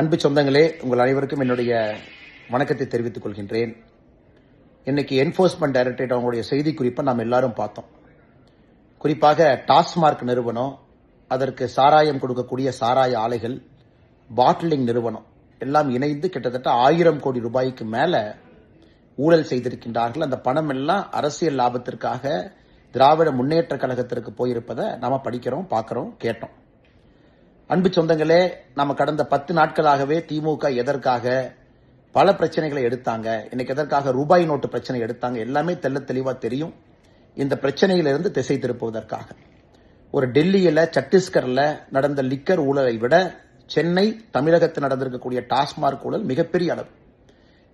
அன்பு சொந்தங்களே, உங்கள் அனைவருக்கும் என்னுடைய வணக்கத்தை தெரிவித்துக் கொள்கின்றேன். இன்னைக்கு என்ஃபோர்ஸ்மெண்ட் டைரக்டரேட் அவங்களுடைய செய்தி குறிப்பை நாம் எல்லாரும் பார்த்தோம். குறிப்பாக டாஸ்மார்க் நிறுவனம், அதற்கு சாராயம் கொடுக்கக்கூடிய சாராய ஆலைகள், பாட்டிலிங் நிறுவனம் எல்லாம் இணைந்து கிட்டத்தட்ட 1000 கோடி ரூபாய்க்கு மேல ஊழல் செய்திருக்கின்றார்கள். அந்த பணம் எல்லாம் அரசியல் லாபத்திற்காக திராவிட முன்னேற்ற கழகத்திற்கு போயிருப்பதை நாம படிக்கிறோம், பார்க்கிறோம், கேட்டோம். அன்பு சொந்தங்களே, நம்ம கடந்த 10 நாட்களாகவே திமுக எதற்காக பல பிரச்சனைகளை எடுத்தாங்க, இன்னைக்கு எதற்காக ரூபாய் நோட்டு பிரச்சனை எடுத்தாங்க, எல்லாமே தெளிவா தெரியும். இந்த பிரச்சனையிலிருந்து திசை திருப்புவதற்காக ஒரு டெல்லியில, சத்தீஸ்கர்ல நடந்த லிக்கர் ஊழலை விட சென்னை, தமிழகத்தில் நடந்திருக்கக்கூடிய டாஸ்மார்க் ஊழல் மிகப்பெரிய அளவு.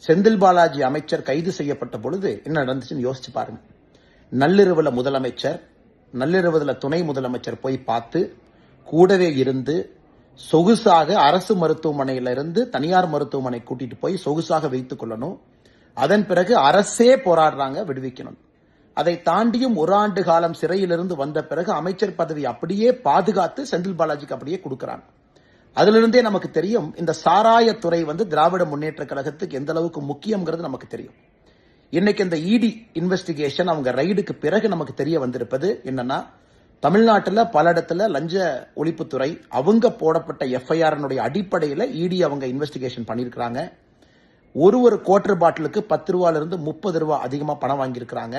செந்தில் பாலாஜி அமைச்சர் கைது செய்யப்பட்ட பொழுது என்ன நடந்துச்சுன்னு யோசிச்சு பாருங்க. நள்ளிரவுல முதலமைச்சர், நள்ளிரவுல துணை முதலமைச்சர் போய் பார்த்து கூடவே இருந்து சொகுசாக அரசு மருத்துவமனையில இருந்து தனியார் மருத்துவமனை கூட்டிட்டு போய் சொகுசாக வைத்துக் கொள்ளணும். அதன் பிறகு அரசே போராடுறாங்க விடுவிக்கணும். அதை தாண்டியும் 1 ஆண்டு காலம் சிறையிலிருந்து வந்த பிறகு அமைச்சர் பதவி அப்படியே பாதுகாத்து செந்தில் பாலாஜிக்கு அப்படியே கொடுக்கிறாங்க. அதிலிருந்தே நமக்கு தெரியும் இந்த சாராயத்துறை திராவிட முன்னேற்ற கழகத்துக்கு எந்த அளவுக்கு முக்கியம்ங்கிறது நமக்கு தெரியும். இன்னைக்கு இந்த இடி இன்வெஸ்டிகேஷன் அவங்க ரைடுக்கு பிறகு நமக்கு தெரிய வந்திருப்பது என்னன்னா, தமிழ்நாட்டில் பல இடத்துல லஞ்ச ஒழிப்புத்துறை அவங்க போடப்பட்ட எஃப்ஐஆர் அடிப்படையில் இடி அவங்க இன்வெஸ்டிகேஷன் பண்ணியிருக்கிறாங்க. ஒரு குவார்டர் பாட்டிலுக்கு 10 ரூபாயிலிருந்து 30 ரூபாய் அதிகமா பணம் வாங்கியிருக்கிறாங்க.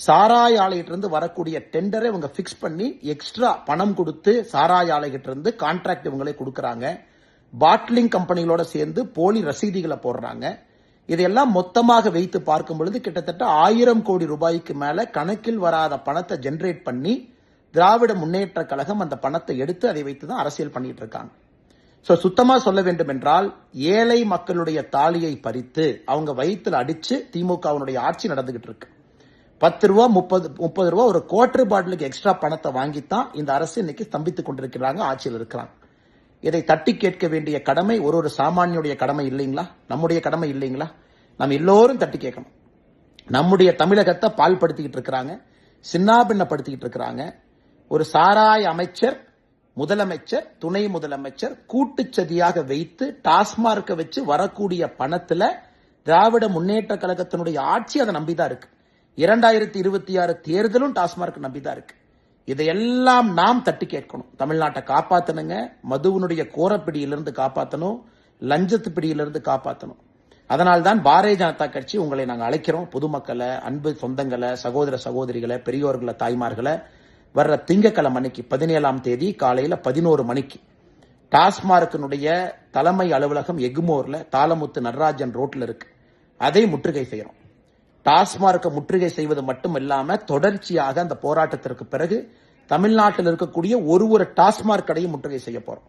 சாராய ஆலையிட்டிருந்து வரக்கூடிய டெண்டரை இவங்க பிக்ஸ் பண்ணி எக்ஸ்ட்ரா பணம் கொடுத்து சாராய ஆலைகிட்ட இருந்து கான்ட்ராக்ட் இவங்களே கொடுக்கறாங்க. பாட்டிலிங் கம்பெனிகளோட சேர்ந்து போலி ரசீதிகளை போடுறாங்க. இதையெல்லாம் மொத்தமாக வைத்து பார்க்கும் பொழுது கிட்டத்தட்ட 1000 கோடி ரூபாய்க்கு மேல கணக்கில் வராத பணத்தை ஜெனரேட் பண்ணி திராவிட முன்னேற்ற கழகம் அந்த பணத்தை எடுத்து அதை வைத்துதான் அரசியல் பண்ணிட்டு இருக்காங்க. சுத்தமா சொல்ல வேண்டும் என்றால், ஏழை மக்களுடைய தாலியை பறித்து அவங்க வயிற்றுல அடிச்சு திமுகவுடைய ஆட்சி நடந்துகிட்டு இருக்கு. 10 ரூபா 30 ரூபா ஒரு குவார்டர் பாட்டிலுக்கு எக்ஸ்ட்ரா பணத்தை வாங்கித்தான் இந்த அரசு இன்னைக்கு ஸ்தம்பித்துக் கொண்டிருக்கிறாங்க, ஆட்சியில் இருக்கிறாங்க. இதை தட்டி கேட்க வேண்டிய கடமை ஒரு சாமானியுடைய கடமை இல்லைங்களா? நம்முடைய கடமை இல்லைங்களா? நம்ம எல்லோரும் தட்டி கேட்கணும். நம்முடைய தமிழகத்தை பால்படுத்திக்கிட்டு இருக்கிறாங்க, சின்னாபின்னப்படுத்திக்கிட்டு இருக்கிறாங்க. ஒரு சாராய அமைச்சர், முதலமைச்சர், துணை முதலமைச்சர் கூட்டுச்சதியாக வைத்து டாஸ்மார்க்க வச்சு வரக்கூடிய பணத்துல திராவிட முன்னேற்ற கழகத்தினுடைய ஆட்சி அதை நம்பிதான் இருக்கு. 2026 தேர்தலும் டாஸ்மார்க் நம்பிதான் இருக்கு. இதையெல்லாம் நாம் தட்டி கேட்கணும். தமிழ்நாட்டை காப்பாத்தணுங்க, மதுவினுடைய கோரப்பிடியிலிருந்து காப்பாற்றணும், லஞ்சத்து பிடியிலிருந்து காப்பாற்றணும். அதனால்தான் பாரதிய ஜனதா கட்சி உங்களை நாங்கள் அழைக்கிறோம். பொதுமக்களை, அன்பு சொந்தங்களை, சகோதர சகோதரிகளை, பெரியோர்களை, தாய்மார்களை வர்ற திங்கட்கிழமை அன்னைக்கு 17ஆம் தேதி காலையில 11 மணிக்கு டாஸ்மார்க்கினுடைய தலைமை அலுவலகம் எக்மோர்ல தாளமுத்து நடராஜன் ரோட்ல இருக்கு. அதை முற்றுகை செய்யறோம். டாஸ்மார்க்கை முற்றுகை செய்வது மட்டும் இல்லாம தொடர்ச்சியாக அந்த போராட்டத்திற்கு பிறகு தமிழ்நாட்டில் இருக்கக்கூடிய ஒரு டாஸ்மார்க் கடையும் முற்றுகை செய்ய போறோம்.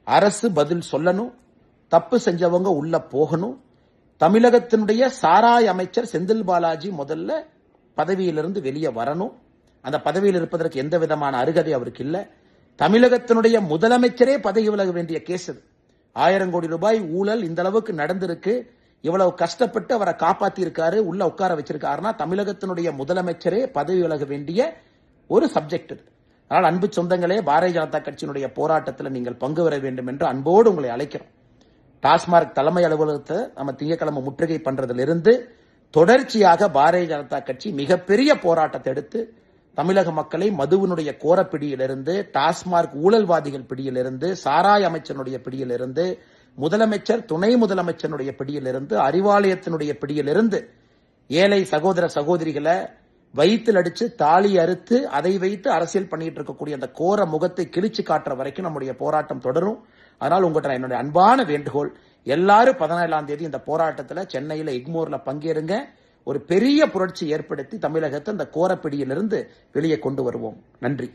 அரசு பதில் சொல்லணும், தப்பு செஞ்சவங்க உள்ள போகணும். தமிழகத்தினுடைய சாராய அமைச்சர் செந்தில் பாலாஜி முதல்ல பதவியிலிருந்து வெளியே வரணும். அந்த பதவியில் இருப்பதற்கு எந்த விதமான அருகதை அவருக்கு இல்ல. தமிழகத்தினுடைய முதலமைச்சரே பதவி விலக வேண்டிய கேஸ் அது. 1000 கோடி ரூபாய் ஊழல் இந்த அளவுக்கு நடந்திருக்கு. இவ்வளவு கஷ்டப்பட்டு அவரை காப்பாத்தி இருக்காரு, உள்ள உட்கார வச்சிருக்காருன்னா தமிழகத்தினுடைய முதலமைச்சரே பதவி விலக வேண்டிய ஒரு சப்ஜெக்ட் இது. அதனால் அன்பு சொந்தங்களே, பாரதிய ஜனதா கட்சியினுடைய போராட்டத்தில் நீங்கள் பங்கு பெற வேண்டும் என்று அன்போடு உங்களை அழைக்கிறோம். டாஸ்மார்க் தலைமை அலுவலகத்தை நம்ம திங்கட்கிழமை முற்றுகை பண்றதிலிருந்து தொடர்ச்சியாக பாரதிய ஜனதா கட்சி மிகப்பெரிய போராட்டத்தை எடுத்து தமிழக மக்களை மதுவினுடைய கோரப்பிடியிலிருந்து, டாஸ்மார்க் ஊழல்வாதிகள் பிடியிலிருந்து, சாராய அமைச்சனுடைய பிடியிலிருந்து, முதலமைச்சர், துணை முதலமைச்சருடைய பிடியிலிருந்து, அறிவாலயத்தினுடைய பிடியிலிருந்து ஏழை சகோதர சகோதரிகளை வயிற்றில் அடிச்சு தாலி அறுத்து அதை வைத்து அரசியல் பண்ணிட்டு இருக்கக்கூடிய அந்த கோர முகத்தை கிழிச்சு காட்டுற வரைக்கும் நம்முடைய போராட்டம் தொடரும். அதனால் உங்கள்கிட்ட என்னுடைய அன்பான வேண்டுகோள், எல்லாரும் 17ஆம் தேதி இந்த போராட்டத்தில் சென்னையில எக்மோர்ல பங்கேறுங்க. ஒரு பெரிய புரட்சி ஏற்படுத்தி தமிழகத்தை அந்த கோரப்பிடியிலிருந்து வெளியே கொண்டு வருவோம். நன்றி.